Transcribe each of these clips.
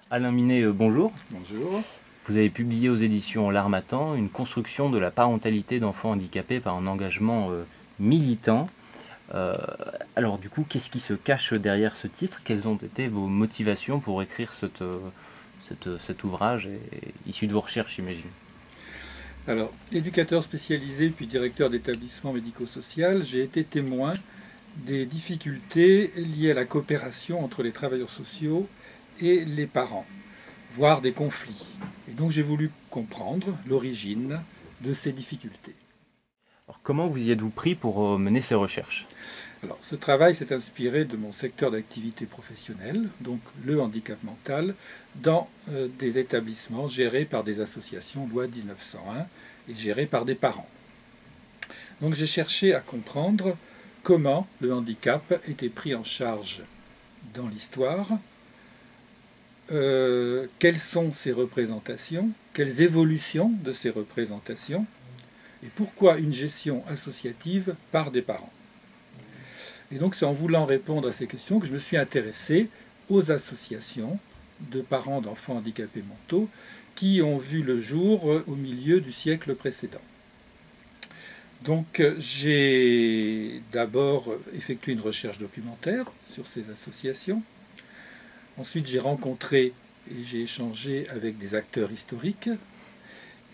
Alain Minet, bonjour. Bonjour. Vous avez publié aux éditions L'Harmattan une construction de la parentalité d'enfants handicapés par un engagement militant. Euh, alors du coup, qu'est-ce qui se cache derrière ce titre? Quelles ont été vos motivations pour écrire cet ouvrage issu de vos recherches, j'imagine? Alors, éducateur spécialisé puis directeur d'établissement médico-social, j'ai été témoin des difficultés liées à la coopération entre les travailleurs sociaux et les parents, voire des conflits. Et donc j'ai voulu comprendre l'origine de ces difficultés. Alors, comment vous y êtes-vous pris pour mener ces recherches? Alors, ce travail s'est inspiré de mon secteur d'activité professionnelle, donc le handicap mental, dans des établissements gérés par des associations loi 1901 et gérés par des parents. Donc j'ai cherché à comprendre comment le handicap était pris en charge dans l'histoire, quelles sont ses représentations, quelles évolutions de ces représentations, et pourquoi une gestion associative par des parents. Et donc c'est en voulant répondre à ces questions que je me suis intéressé aux associations de parents d'enfants handicapés mentaux qui ont vu le jour au milieu du siècle précédent. Donc j'ai d'abord effectué une recherche documentaire sur ces associations. Ensuite j'ai rencontré et j'ai échangé avec des acteurs historiques.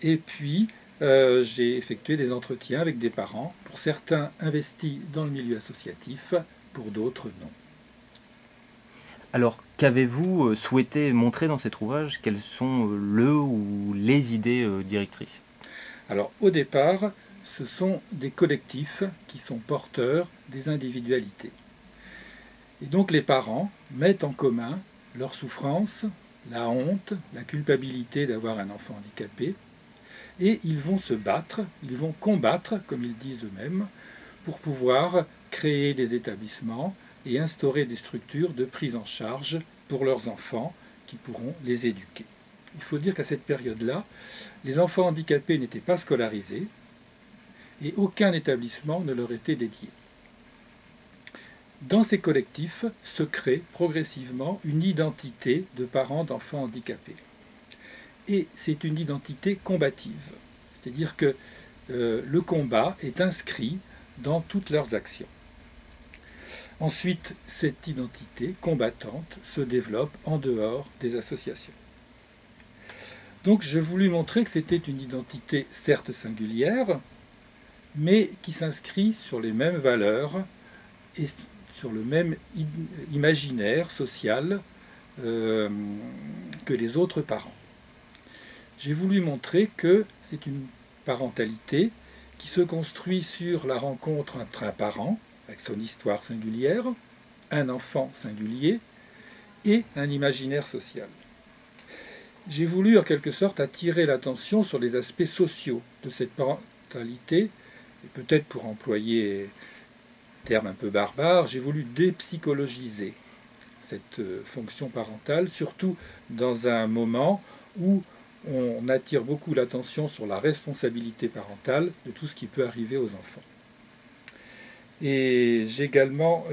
Et puis j'ai effectué des entretiens avec des parents, pour certains investis dans le milieu associatif, pour d'autres non. Alors, qu'avez-vous souhaité montrer dans cet ouvrage? Quelles sont le ou les idées directrices? Alors au départ, ce sont des collectifs qui sont porteurs des individualités. Et donc les parents mettent en commun leur souffrance, la honte, la culpabilité d'avoir un enfant handicapé, et ils vont se battre, ils vont combattre, comme ils disent eux-mêmes, pour pouvoir créer des établissements et instaurer des structures de prise en charge pour leurs enfants qui pourront les éduquer. Il faut dire qu'à cette période-là, les enfants handicapés n'étaient pas scolarisés et aucun établissement ne leur était dédié. Dans ces collectifs se crée progressivement une identité de parents d'enfants handicapés. Et c'est une identité combative, c'est-à-dire que le combat est inscrit dans toutes leurs actions. Ensuite, cette identité combattante se développe en dehors des associations. Donc j'ai voulu montrer que c'était une identité certes singulière, mais qui s'inscrit sur les mêmes valeurs et sur le même imaginaire social que les autres parents. J'ai voulu montrer que c'est une parentalité qui se construit sur la rencontre entre un parent, avec son histoire singulière, un enfant singulier, et un imaginaire social. J'ai voulu en quelque sorte attirer l'attention sur les aspects sociaux de cette parentalité, et peut-être pour employer un terme un peu barbare, j'ai voulu dépsychologiser cette fonction parentale, surtout dans un moment où on attire beaucoup l'attention sur la responsabilité parentale de tout ce qui peut arriver aux enfants. Et j'ai également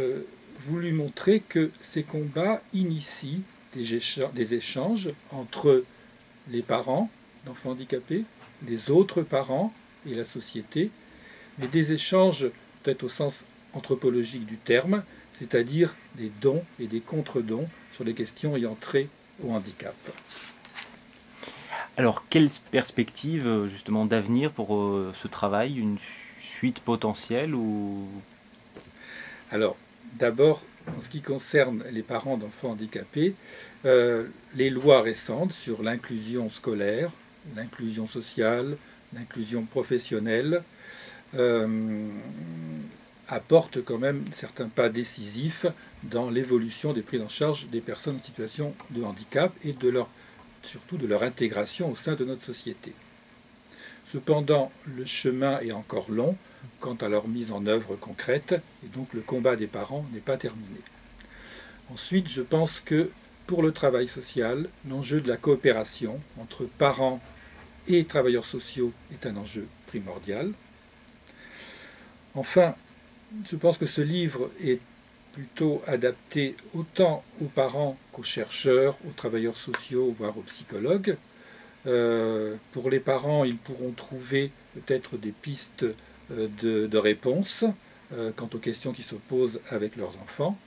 voulu montrer que ces combats initient des échanges entre les parents d'enfants handicapés, les autres parents et la société, mais des échanges peut-être au sens anthropologique du terme, c'est-à-dire des dons et des contre-dons sur les questions ayant trait au handicap. Alors, quelle perspective justement d'avenir pour ce travail? Une suite potentielle ou... Alors, d'abord, en ce qui concerne les parents d'enfants handicapés, les lois récentes sur l'inclusion scolaire, l'inclusion sociale, l'inclusion professionnelle apportent quand même certains pas décisifs dans l'évolution des prises en charge des personnes en situation de handicap et surtout de leur intégration au sein de notre société. Cependant, le chemin est encore long quant à leur mise en œuvre concrète, et donc le combat des parents n'est pas terminé. Ensuite, je pense que pour le travail social, l'enjeu de la coopération entre parents et travailleurs sociaux est un enjeu primordial. Enfin, je pense que ce livre est plutôt adapté autant aux parents qu'aux chercheurs, aux travailleurs sociaux, voire aux psychologues. Pour les parents, ils pourront trouver peut-être des pistes de réponse quant aux questions qui se posent avec leurs enfants.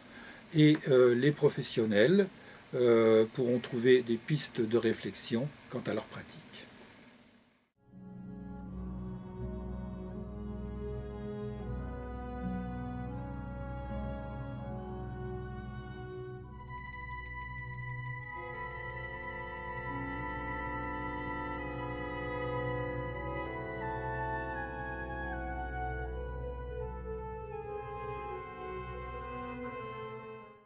Et les professionnels pourront trouver des pistes de réflexion quant à leur pratique.